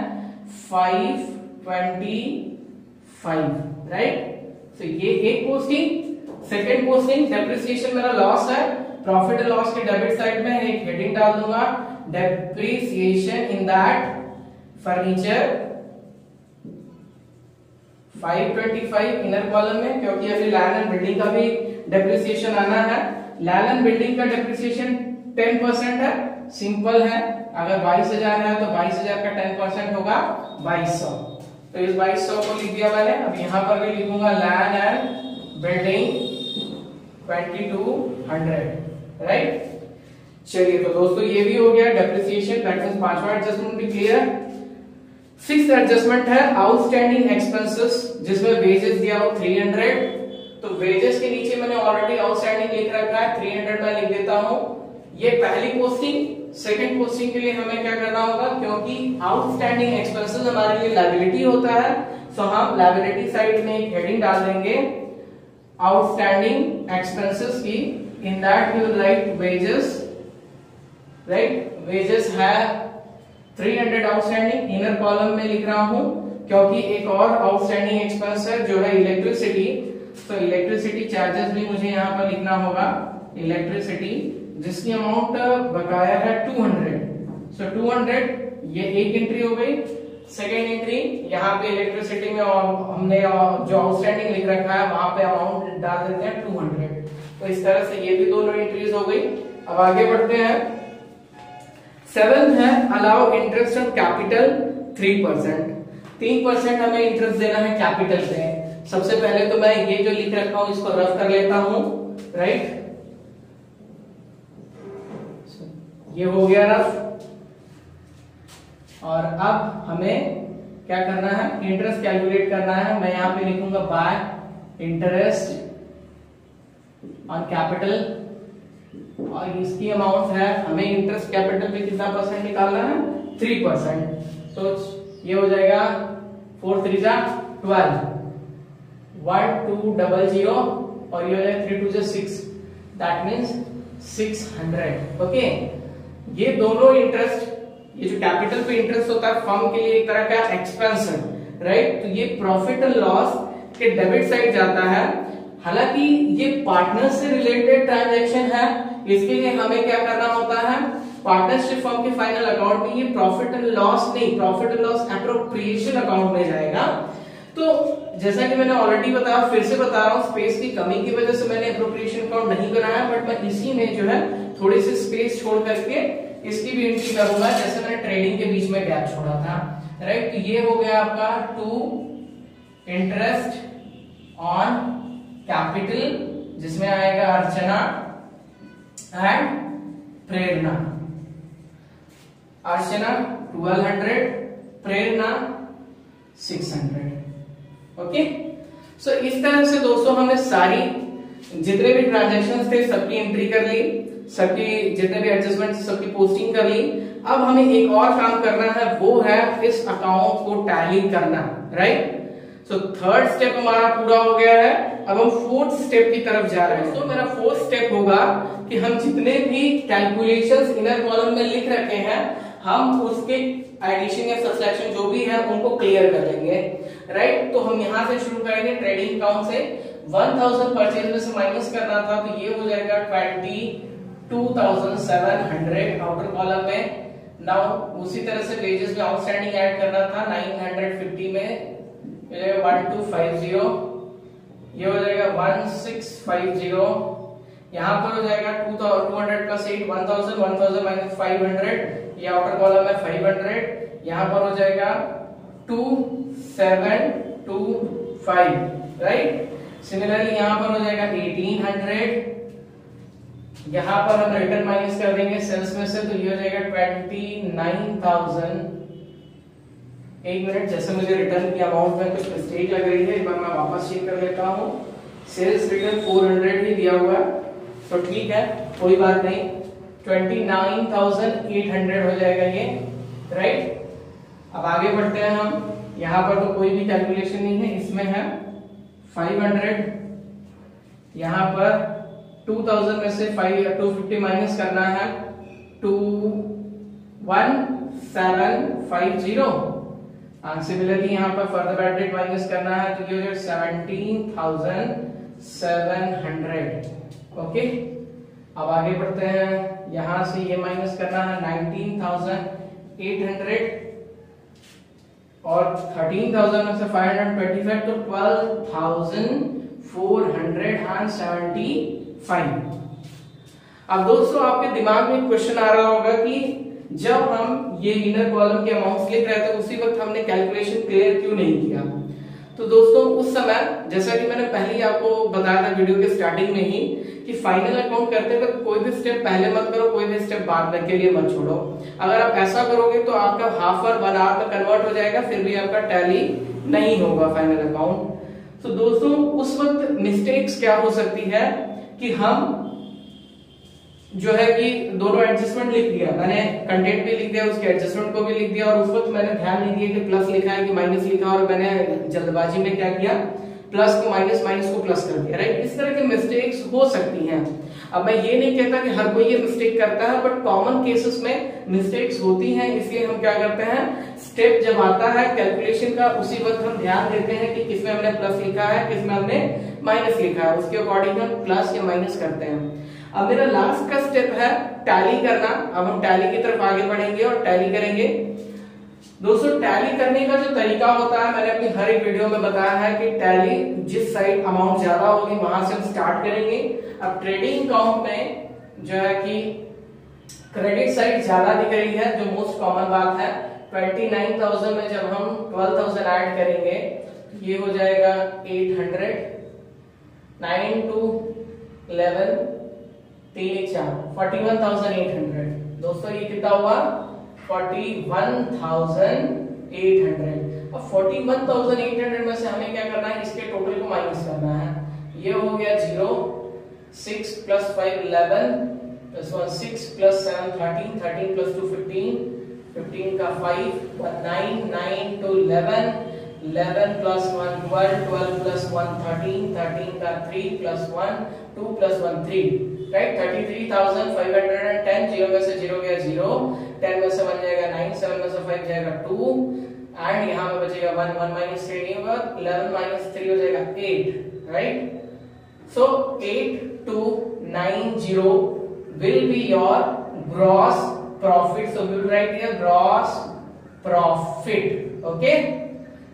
525, राइट। तो ये एक पोस्टिंग। सेकंड पोस्टिंग डेप्रिसिएशन मेरा लॉस है, प्रॉफिट एंड लॉस के डेबिट साइड में एक हेडिंग डाल दूंगा, depreciation in that furniture 525 inner column में, क्योंकि अभी लैंड एंड बिल्डिंग का भी डेप्रिसिएशन आना है। लैंड एंड बिल्डिंग का डेप्रिसिएशन 10% है, सिंपल है। अगर 22,000 है तो 22,000 का 10% होगा 2200। तो इस 2200 को लिख दिया मैंने। अब यहाँ पर भी लिखूंगा लैंड एंड बिल्डिंग 2200, राइट। चलिए, तो दोस्तों ये भी हो गया डेप्रिसिएशन, दैट मींस पांचवा एडजस्टमेंट भी क्लियर। 6th एडजस्टमेंट है आउटस्टैंडिंग एक्सपेंसेस, जिसमें वेजेस दिया हो 300। तो वेजेस के नीचे मैंने ऑलरेडी आउटस्टैंडिंग लिख रखा है, 300 मैं लिख देता हूं। ये पहली पोस्टिंग। सेकंड पोस्टिंग के लिए हमें क्या करना होगा, क्योंकि आउटस्टैंडिंग एक्सपेंसेस हमारे लिए लायबिलिटी होता है, तो हम लायबिलिटी साइड में एक हेडिंग डाल देंगे आउटस्टैंडिंग एक्सपेंसेस की। In that we will write wages, right. Wages है 300 आउटस्टैंडिंग, इनर कॉलम में लिख रहा हूं क्योंकि एक और आउटस्टैंडिंग एक्सपेंस है जो है इलेक्ट्रिसिटी। तो इलेक्ट्रिसिटी चार्जेस भी मुझे यहाँ पर लिखना होगा, इलेक्ट्रिसिटी, जिसकी अमाउंट बकाया है 200। सो 200 ये एक एंट्री हो गई। सेकेंड एंट्री यहाँ पे इलेक्ट्रिसिटी में हमने जो आउटस्टैंडिंग लिख रखा है वहां पे अमाउंट डाल देते हैं 200। तो इस तरह से ये भी दोनों एंट्रीज हो गई। अब आगे बढ़ते हैं। सेवेंथ है अलाउ इंटरेस्ट ऑन कैपिटल 3%। 3% हमें इंटरेस्ट देना है कैपिटल पे। सबसे पहले तो मैं ये जो लिख रखा हूं इसको रफ कर लेता हूं, राइट। ये हो गया रफ। और अब हमें क्या करना है, इंटरेस्ट कैलकुलेट करना है। मैं यहां पे लिखूंगा बाय इंटरेस्ट ऑन कैपिटल, और इसकी अमाउंट है, हमें इंटरेस्ट कैपिटल पे कितना परसेंट निकालना है, 3%। तो ये हो जाएगा 4 3 जा 12, 1200 और ये हो जाएगा 3 2 6, दैट मीन्स 600। ओके, ये दोनों इंटरेस्ट, ये जो कैपिटल पे इंटरेस्ट होता है फर्म के लिए एक तरह का एक्सपेंस है, राइट। तो ये प्रॉफिट एंड लॉस के डेबिट साइड जाता है। हालांकि ये पार्टनर से रिलेटेड ट्रांजैक्शन है, इसके लिए हमें क्या करना होता है, पार्टनरशिप फर्म के फाइनल अकाउंट में ये प्रॉफिट एंड लॉस नहीं, profit and loss appropriation account में जाएगा। तो जैसा कि मैंने ऑलरेडी बताया, फिर से बता रहा हूं, स्पेस की कमी की वजह से मैंने एप्रोप्रिएशन अकाउंट नहीं बनाया, बट मैं इसी में जो है थोड़ी सी स्पेस छोड़ करके इसकी भी एंट्री करूंगा, जैसे मैंने ट्रेडिंग के बीच में गैप छोड़ा था, राइट। तो ये हो गया आपका 2 इंटरेस्ट ऑन कैपिटल, जिसमें आएगा अर्चना and Prerna. Archana 1200, Prerna 600। Okay, सो इस तरह से दोस्तों हमने सारी जितने भी ट्रांजैक्शंस थे सबकी एंट्री कर ली, सबकी जितने भी एडजस्टमेंट सबकी पोस्टिंग कर ली। अब हमें एक और काम करना है, वो है इस अकाउंट को टैली करना, राइट। सो थर्ड स्टेप हमारा पूरा हो गया है। अब हम फोर्थ स्टेप की तरफ जा रहे हैं। तो मेरा फोर्थ स्टेप होगा कि हम जितने भी कैलकुलेशंस इनर कॉलम में लिख रखे हैं, हम उसके एडिशन या सब्ट्रैक्शन जो भी है उनको क्लियर कर लेंगे, राइट। तो हम यहां से शुरू करेंगे ट्रेडिंग अकाउंट से। 1000 परचेज में से माइनस करना था, तो ये हो जाएगा 22,700 आउटर कॉलम में। नाउ उसी तरह से वेजेस में आउटस्टैंडिंग ऐड करना था, 950 में 1250, ये हो जाएगा 1650, यहाँ पर हो जाएगा 200 प्लस 8 1000, 1000 माइनस 500, ये आउटर कॉलम में 500, यहाँ पर हो जाएगा 2725, राइट। सिमिलरली यहाँ पर हो जाएगा 1800, यहाँ पर हम रिटर्न माइनस कर देंगे सेल्स में से, तो ये हो जाएगा 29,000। एक मिनट, जैसे मुझे रिटर्न की अमाउंट में कुछ मिस्टेक लग रही है, एक बार मैं वापस चेक कर लेता हूँ। सेल्स रिटर्न 400 ही दिया हुआ है, तो ठीक है, कोई बात नहीं, 29,800 हो जाएगा ये, राइट। अब आगे बढ़ते हैं हम। यहाँ पर तो कोई भी कैलकुलेशन नहीं है, इसमें है 500, यहाँ पर 2000 में से 250 माइनस करना है, 21750। सिमिलरली यहाँ पर फर्दर बैड रेट माइनस करना है, तो ये हो जाएगा 17,700। ओके, अब आगे बढ़ते हैं। यहां से ये माइनस करना है 19,800 और 13,000 में से 525, तो 12,475। अब दोस्तों आपके दिमाग में क्वेश्चन आ रहा होगा कि जब हम ये इनर कॉलम के अमाउंट्स लिख रहे थे उसी वक्त हमने कैलकुलेशन क्लियर क्यों नहीं किया। तो दोस्तों उस समय, जैसा कि मैंने पहले ही आपको बताया था वीडियो के स्टार्टिंग में ही, कि फाइनल अकाउंट करते वक्त कोई भी स्टेप पहले मत करो, कोई भी स्टेप बाद में के लिए मत छोड़ो। अगर आप ऐसा करोगे तो आपका हाफ और 1 आवर में कन्वर्ट हो जाएगा, फिर भी आपका टैली नहीं होगा फाइनल अकाउंट। तो दोस्तों उस वक्त मिस्टेक्स क्या हो सकती है कि हम जो है कि दोनों एडजस्टमेंट लिख दिया, मैंने कंटेंट भी लिख दिया, उसके एडजस्टमेंट को भी लिख दिया, और उस वक्त मैंने ध्यान नहीं दिया कि प्लस लिखा है कि माइनस लिखा, और मैंने जल्दबाजी में क्या किया, प्लस को माइनस, माइनस को प्लस कर दिया, राइट। इस तरह के मिस्टेक्स हो सकती हैं। अब मैं ये नहीं कहता कि हर कोई ये मिस्टेक करता है, बट कॉमन केसेस में मिस्टेक्स होती हैं। इसलिए हम क्या करते हैं, स्टेप जब आता है कैलकुलेशन का उसी वक्त हम ध्यान देते हैं कि किसमें हमने प्लस लिखा है, किसमें हमने माइनस लिखा है, उसके अकॉर्डिंग हम प्लस या माइनस करते हैं। अब मेरा लास्ट का स्टेप है टैली करना। अब हम टैली की तरफ आगे बढ़ेंगे और टैली करेंगे। दोस्तों टैली करने का जो तरीका होता है मैंने अपनी हर एक वीडियो में बताया है कि टैली जिस साइड अमाउंट ज्यादा होगी वहां से हम स्टार्ट करेंगे। अब ट्रेडिंग अकाउंट में जो है कि क्रेडिट साइड ज्यादा दिख रही है, जो मोस्ट कॉमन बात है। 29,000 में जब हम 12,000 ऐड करेंगे ये हो जाएगा 800, 9 to 11, 3 4 41,800। दोस्तों ये कितना हुआ 41,800। अब 41,800 में से हमें क्या करना है, इसके टोटल को माइनस करना है। ये हो गया 0, 6 plus 5 11 plus 1 6 plus 7 13, 13 plus 2 15, 15 का 5 9, 9 to 11, 11 plus 1 12, 12 plus 1 13, 13 का 3 plus 1 2 plus 1 3, राइट। 33,510। 0 में से 0 गया 0, 10 में से 1 जाएगा 9, 7 में से 5 जाएगा 2 एंड यहाँ पे बचेगा 1, 1 minus 3 नहीं होगा, 11 minus 3 हो जाएगा 8, right. So 8290 will be your gross profit. So we will write here gross profit. Okay,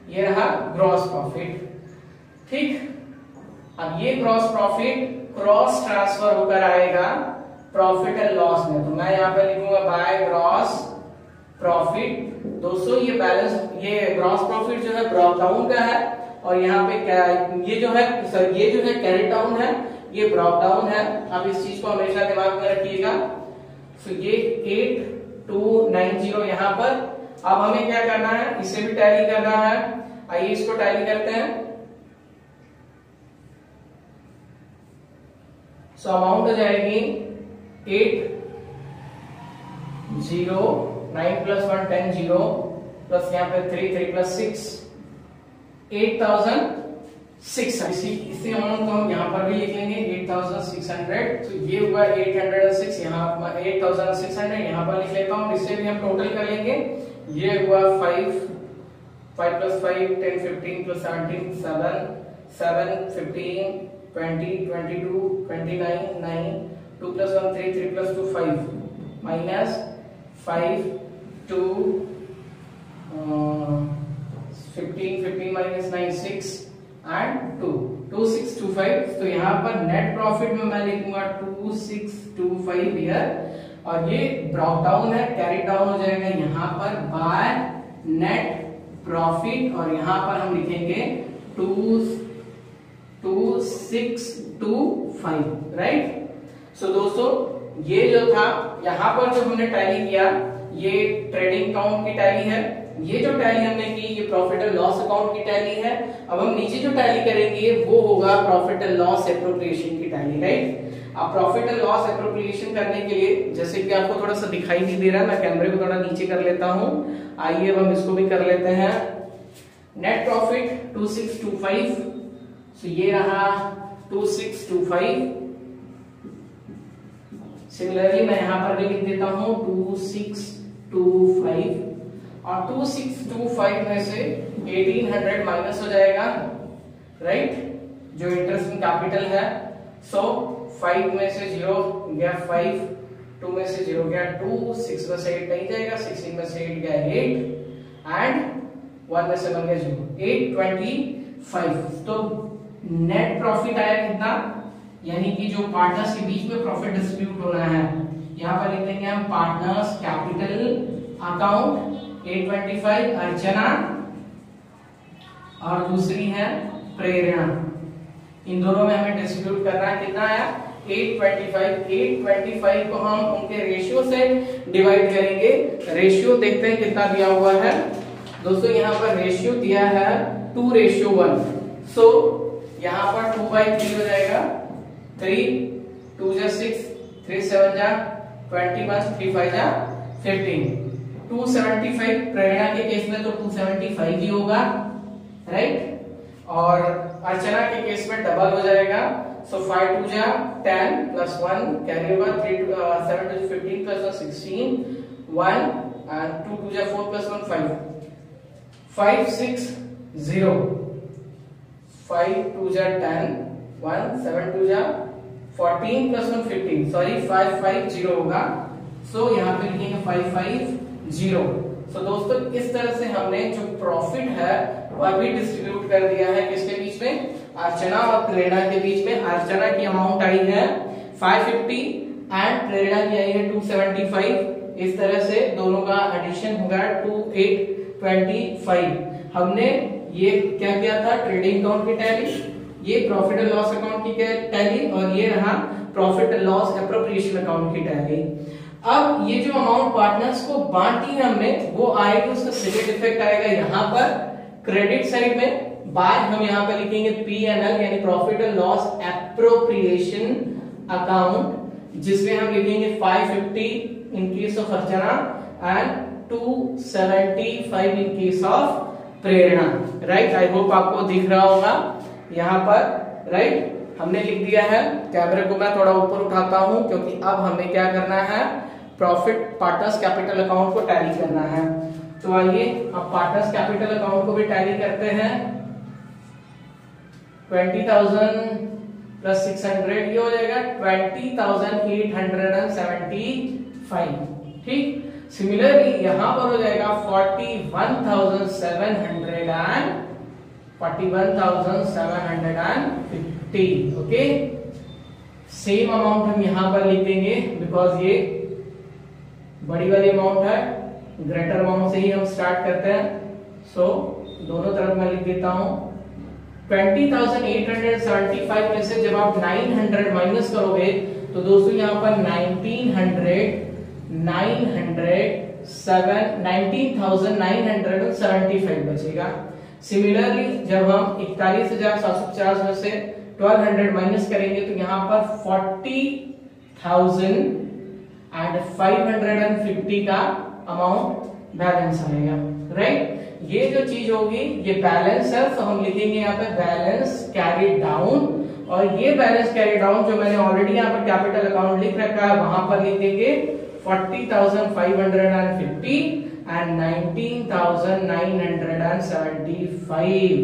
ये रहा gross profit। ठीक, अब ये gross profit क्रॉस ट्रांसफर होकर आएगा प्रॉफिट एंड लॉस में। तो मैं यहाँ पे लिखूंगा बाय ग्रॉस प्रॉफिट। दोस्तों ये बैलेंस, ये ग्रॉस प्रॉफिट जो है ब्रॉक डाउन का है और यहाँ पे क्या ये जो है कैरी डाउन है, ये ब्रॉक डाउन है। आप इस चीज को हमेशा दिमाग में रखिएगा। तो ये 8290 यहाँ पर। अब हमें क्या करना है, इसे भी टैली करना है। आइए इसको टैली करते हैं। सो अमाउंट हो जाएगी 8 0 9 plus 1 10 0 प्लस यहाँ पे 3 3 plus 6 8,600। इसी अमाउंट को हम यहाँ पर भी लिख लेंगे 8,600। तो ये हुआ 806, यहाँ 8,600 यहाँ पर लिख लेता हूँ। इससे भी हम टोटल कर लेंगे। ये हुआ 5 plus 5 10 15 plus 17 7 7 15 20 22 29 9 2 plus 1 3 3 plus 2 5 minus 5 2 15 15 minus 9 6 and 2 2625। तो यहाँ पर नेट प्रॉफिट में मैं लिखूंगा 2625 हियर। और ये ब्रॉक डाउन है, कैरी डाउन हो जाएगा यहाँ पर बाय नेट प्रॉफिट और यहाँ पर हम लिखेंगे 2625, राइट। सो दोस्तों ये जो था यहाँ पर जो हमने टैली किया ये ट्रेडिंग अकाउंट की टैली है। ये जो टैली हमने की ये प्रॉफिट एंड लॉस अकाउंट की टैली है। अब हम नीचे जो टैली करेंगे वो होगा प्रॉफिट एंड लॉस एप्रोप्रिएशन की टैली, राइट। अब प्रॉफिट एंड लॉस एप्रोप्रिएशन करने के लिए जैसे कि आपको थोड़ा सा दिखाई नहीं दे रहा है, मैं कैमरे को थोड़ा नीचे कर लेता हूं। आइए अब हम इसको भी कर लेते हैं। Net profit 2625। सो ये रहा 2625। सिमिलरली मैं यहां पर भी लिख देता हूं 2625 और 2625 में से 1800 माइनस हो जाएगा, राइट, जो इंटरेस्ट इन कैपिटल है। सो 5 में से 0 गया 5, 2 में से 0 गया 2, 6 में से 8 नहीं जाएगा, 16 में से 8 गया 8 एंड 1 में से 1 गया 0, 825। तो नेट प्रॉफिट आया कितना, यानी कि जो पार्टनर्स के बीच में प्रॉफिट डिस्ट्रीब्यूट होना है, यहां पर लिख देंगे हम पार्टनर्स कैपिटल अकाउंट 825 अर्चना और दूसरी है प्रेरणा। इन दोनों में हमें डिस्ट्रीब्यूट करना है। कितना आया 825 को हम उनके रेशियो से डिवाइड करेंगे। रेशियो देखते हैं कितना दिया हुआ है। दोस्तों यहाँ पर रेशियो दिया है 2:1। सो यहाँ पर 2/3 हो जाएगा। 3 2 जा 6, 3 7 जा 21, 3 5 जा 15। 275 प्रेरणा के केस में तो 275 ही होगा, राइट। और अर्चना के केस में डबल हो जाएगा। सो 5 2 जा 10 प्लस 1 कैरी होगा, 3 7 2 15 प्लस 1 16 1 एंड 2 2 जा 4 प्लस 1 5 5 6 0 5 2 जा 10 1 7 2 जा 14 प्लस 1 15 सॉरी 5 5 0 होगा। सो यहाँ पे लिखेंगे 5 5 0 सो दोस्तों इस तरह से हमने जो प्रॉफिट है वह भी डिस्ट्रीब्यूट कर दिया है किसके बीच में, अर्चना और प्रेरणा के बीच में। अर्चना की अमाउंट आई है 550 एंड प्रेरणा की आई है 275। इस तरह से दोनों का एडिशन होगा 2825। हमने ये क्या किया था, ट्रेडिंग अकाउंट की टैली, ये प्रॉफिट एंड लॉस अकाउंट की टैली, और ये रहा profit and loss appropriation account की टैली। अब ये जो अमाउंट पार्टनर्स को बांटी है हमने, वो आएगी, उसका सिलेक्ट इफेक्ट आएगा यहाँ पर क्रेडिट साइड में। बाय हम यहाँ पर लिखेंगे P&L यानी profit and loss appropriation account, जिसमें हम लिखेंगे 550 in case of Archana and 275 in case of Prerna. Right, I hope आपको दिख रहा होगा यहाँ पर। राइट, हमने लिख दिया है। कैमरे को मैं थोड़ा ऊपर उठाता हूं क्योंकि अब हमें क्या करना है, प्रॉफिट पार्टनर्स कैपिटल अकाउंट को टैली करना है। तो आइए अब पार्टनर्स कैपिटल अकाउंट को भी टैली करते हैं। 20,000 प्लस 600 ये हो जाएगा 20,875। ठीक, सिमिलरली यहां पर हो जाएगा 41,750। ओके, सेम अमाउंट हम यहां पर लिख देंगे बिकॉज ये बड़ी वाली अमाउंट है, ग्रेटर अमाउंट से ही हम स्टार्ट करते हैं। सो दोनों तरफ मैं लिख देता हूं 20,875 में से जब आप 900 माइनस करोगे तो दोस्तों यहां पर 19,975 बचेगा। सिमिलरली जब हम 41,750 में से 1200 माइनस करेंगे तो यहाँ पर 40,550 का अमाउंट बैलेंस आएगा। राइट, ये जो चीज होगी ये बैलेंस है, तो हम लिखेंगे यहाँ पे बैलेंस कैरी डाउन, और ये बैलेंस कैरी डाउन जो मैंने ऑलरेडी यहाँ पर कैपिटल अकाउंट लिख रखा है वहां पर लिख देंगे 40,550 एंड 19,975।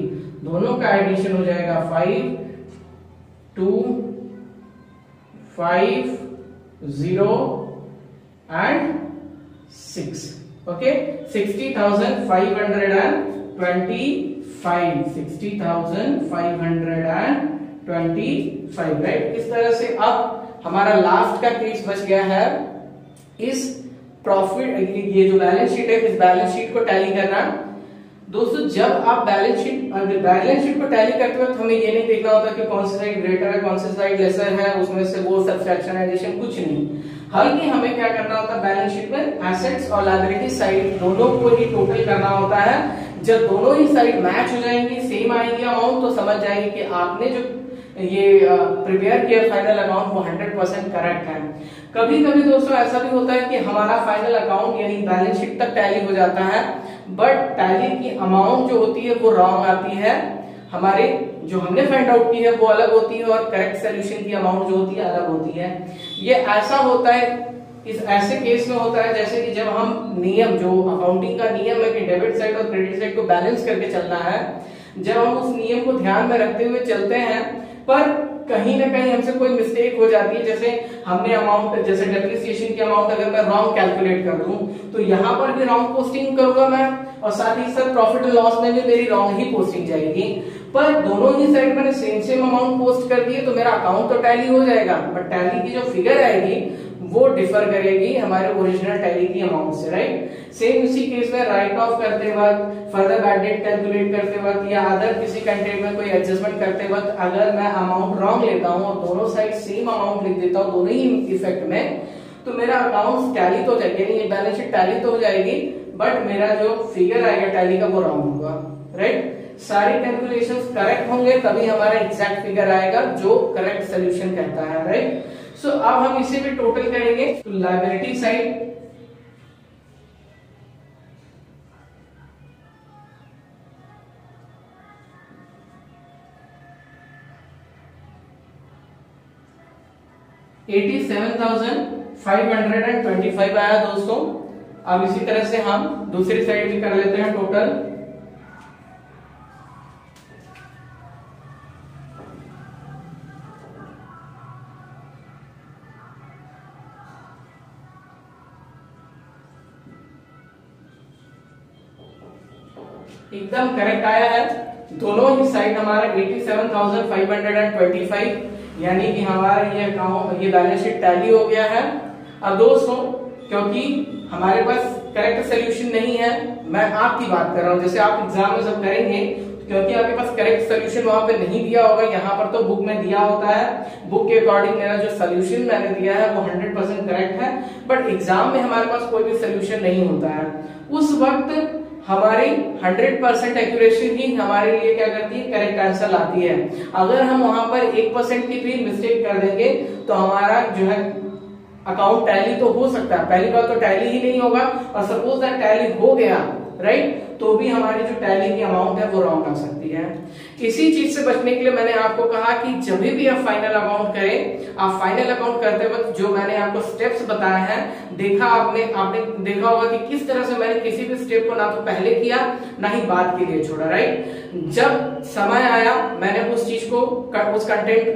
दोनों का एडिशन हो जाएगा 5,2,5,0 एंड 6। ओके, 60,525, 60,525। राइट, इस तरह से अब हमारा लास्ट का केस बच गया है इस प्रॉफिट, ये जो बैलेंस शीट है इस बैलेंस शीट को टैली करना। दोस्तों जब आप बैलेंस शीट को टैली करते वक्त हमें ये नहीं देखना होता कि कौन सी साइड ग्रेटर है कौन सी साइड लेसर है, उसमें से वो सब्सट्रैक्शन एडिशन कुछ नहीं, बल्कि हमें क्या करना होता है बैलेंस शीट में एसेट्स और लायबिलिटी साइड दोनों को ही टोटल करना होता है। जब दोनों ही साइड मैच हो जाएंगी, सेम आएंगे अमाउंट, तो समझ जाएंगे कि आपने जो ये प्रिपेयर किया फाइनल अकाउंट वो 100% करेक्ट है। कभी कभी दोस्तों ऐसा भी होता है कि हमारा फाइनल अकाउंट यानी बैलेंस शीट तक टैली हो जाता है, बट टैली की अमाउंट जो होती है वो रॉन्ग आती है, हमारे जो हमने फाइंड आउट की है वो अलग होती है और करेक्ट सोल्यूशन की अमाउंट जो होती है अलग होती है। ये ऐसा होता है, इस ऐसे केस में होता है जैसे कि जब हम नियम, जो अकाउंटिंग का नियम है कि डेबिट साइड और क्रेडिट साइड को बैलेंस करके चलना है, जब हम उस नियम को ध्यान में रखते हुए चलते हैं पर कहीं ना कहीं हमसे कोई मिस्टेक हो जाती है, जैसे हमने अमाउंट, जैसे डेप्रिसिएशन की अमाउंट अगर मैं रॉन्ग कैलकुलेट कर दूं तो यहां पर भी रॉन्ग पोस्टिंग करूंगा मैं, और साथ ही साथ प्रॉफिट एंड लॉस में भी मेरी रॉन्ग ही पोस्टिंग जाएगी। पर दोनों ही साइड मैंने सेम अमाउंट पोस्ट कर दिए तो मेरा अकाउंट तो टैली हो जाएगा, बट टैली की जो फिगर आएगी वो डिफर करेगी हमारे ओरिजिनल टैली की अमाउंट से। राइट, सेम इसी केस में राइट ऑफ करते वक्त, फर्दर बैड डेट कैलकुलेट करते वक्त या अदर किसी कंटेंट में कोई एडजस्टमेंट करते वक्त अगर मैं अमाउंट रॉन्ग लेता हूं और दोनों साइड सेम अमाउंट लिख देता हूं दोनों ही इफेक्ट में, तो मेरा अकाउंट टैली तो हो जाएगी, यानी बैलेंस शीट टैली तो हो जाएगी, बट मेरा जो फिगर आएगा टैली का वो रॉन्ग होगा। राइट, सारी कैलकुलेशंस करेक्ट होंगे तभी हमारा एग्जैक्ट फिगर आएगा जो करेक्ट सोल्यूशन कहता है। राइट, सो अब हम इसे भी टोटल करेंगे। तो लायबिलिटी साइड $87,525 आया दोस्तों। अब इसी तरह से हम दूसरी साइड भी कर लेते हैं टोटल। एकदम करेक्ट आया है। दोनों ही साइड हमारा 87,525 यानी कि हमारा ये अकाउंट ये बैलेंस शीट टैली हो गया है। अब दोस्तों क्योंकि हमारे पास करेक्ट सोल्यूशन नहीं है, मैं आपकी बात कर रहा हूं, जैसे आप एग्जाम में जब करेंगे क्योंकि आपके पास करेक्ट सोल्यूशन वहां पे नहीं दिया होगा, यहाँ पर तो बुक में दिया होता है, बुक के अकॉर्डिंग मेरा जो सोल्यूशन मैंने दिया है वो 100% करेक्ट है, बट एग्जाम में हमारे पास कोई भी सोल्यूशन नहीं होता है। उस वक्त हमारी 100% एक्यूरेसी ही हमारे लिए क्या करती है, करेक्ट आंसर लाती है। अगर हम वहां पर 1% की भी मिस्टेक कर देंगे तो हमारा जो है अकाउंट टैली तो हो सकता है, पहली बात तो टैली ही नहीं होगा, और सपोज दैट टैली हो गया राइट, तो भी हमारी जो टैली की अमाउंट है वो रॉन्ग आ सकती है। इसी चीज से बचने के लिए मैंने आपको कहा कि जब भी आप फाइनल अकाउंट करें, आप फाइनल अकाउंट करते वक्त जो मैंने आपको स्टेप्स बताए हैं, आपने देखा होगा कि किस तरह से मैंने किसी भी स्टेप को ना तो पहले किया ना ही बाद के लिए छोड़ा, राइट। जब समय आया मैंने उस चीज को, उस कंटेंट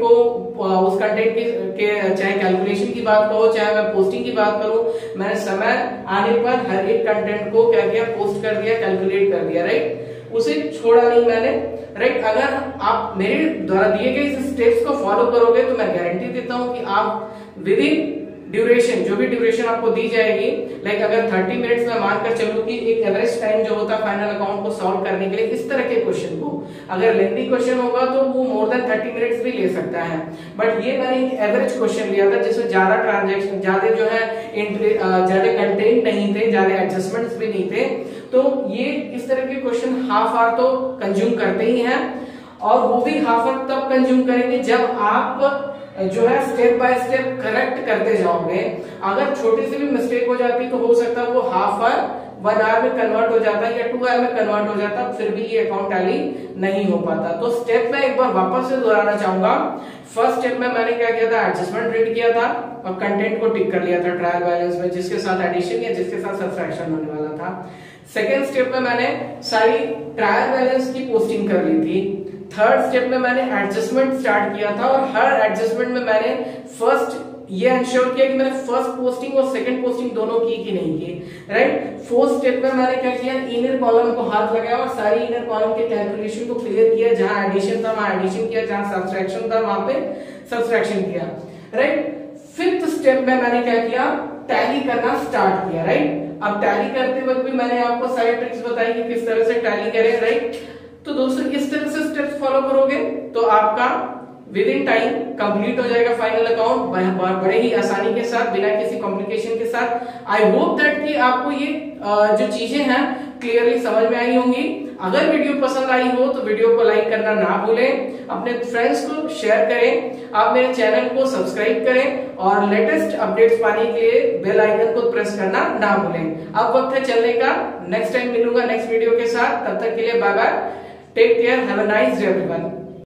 के चाहे कैलकुलेशन की बात करो चाहे मैं पोस्टिंग की बात करूं, मैंने समय आने पर हर एक कंटेंट को क्या किया, पोस्ट कर दिया, कैलकुलेट कर दिया, राइट, उसे छोड़ा नहीं मैंने, राइट। अगर आप मेरे द्वारा दिए गए इस स्टेप्स को फॉलो करोगे तो मैं गारंटी देता हूं कि आप विद इन ड्यूरेशन, जो भी ड्यूरेशन आपको दी जाएगी, लाइक अगर 30 मिनट्स में मानकर चलो कि एक एवरेज टाइम जो होता है फाइनल अकाउंट को सॉल्व करने के लिए इस तरह के क्वेश्चन को, अगर लेंथी क्वेश्चन होगा तो वो मोर देन 30 मिनट्स भी ले सकता है, बट ये मैंने एक एवरेज क्वेश्चन लिया था जिसमें ज्यादा ट्रांजैक्शन, ज्यादा जो है ज्यादा कंटेंट नहीं थे, ज्यादा एडजस्टमेंट्स भी नहीं थे, तो ये इस तरह के क्वेश्चन हाफ आवर तो कंज्यूम करते ही हैं, और वो भी हाफ आवर तब कंज्यूम करेंगे जब आप जो है स्टेप बाय स्टेप करेक्ट करते जाओगे। अगर छोटी सी भी मिस्टेक हो जाती तो हो सकता है वो हाफ आवर 1 आवर में कन्वर्ट हो जाता है या 2 आवर में कन्वर्ट हो जाता, फिर भी ये अकाउंट टैली नहीं हो पाता। तो स्टेप में एक बार वापस से दोहराना चाहूंगा। फर्स्ट स्टेप में मैंने क्या किया था, एडजस्टमेंट रीड किया था और कंटेंट को टिक कर लिया था ट्रायल बैलेंस में, जिसके साथ एडिशन या जिसके साथ सब्ट्रैक्शन होने वाला था। सेकेंड स्टेप में मैंने सारी ट्रायल बैलेंस की पोस्टिंग कर ली थी। थर्ड स्टेप में मैंने एडजस्टमेंट स्टार्ट किया था और हर एडजस्टमेंट में मैंने फर्स्ट ये इंश्योर किया कि मैंने फर्स्ट पोस्टिंग और सेकंड पोस्टिंग दोनों की कि नहीं की, राइट। फोर्थ स्टेप में मैंने क्या किया, इनर कॉलम को हाथ लगाया और सारी इनर कॉलम के कैलकुलेशन को क्लियर किया, जहां एडिशन था वहां एडिशन किया, जहां सब्ट्रैक्शन था वहां पे सब्ट्रैक्शन किया, राइट। फिफ्थ स्टेप में मैंने क्या किया, टैली करना स्टार्ट किया, राइट। अब टैली करते वक्त भी मैंने आपको सारी ट्रिक्स बताई कि किस तरह से टैली करें, राइट। तो दोस्तों इस तरह से स्टेप्स फॉलो करोगे तो आपका विद इन टाइम कंप्लीट हो जाएगा फाइनल अकाउंट बड़े ही आसानी के साथ, बिना किसी कॉम्प्लिकेशन के साथ। आई होप दैट कि आपको ये जो चीजें हैं क्लियरली समझ में आई होंगी। अगर वीडियो पसंद आई हो तो वीडियो को लाइक करना ना भूलें, अपने फ्रेंड्स को शेयर करें, आप मेरे चैनल को सब्सक्राइब करें और लेटेस्ट अपडेट्स पाने के लिए बेल आइकन को प्रेस करना ना भूलें। अब वक्त है चलने का, नेक्स्ट टाइम मिलूंगा नेक्स्ट वीडियो के साथ, तब तक के लिए bye bye, take care, have a nice day everyone.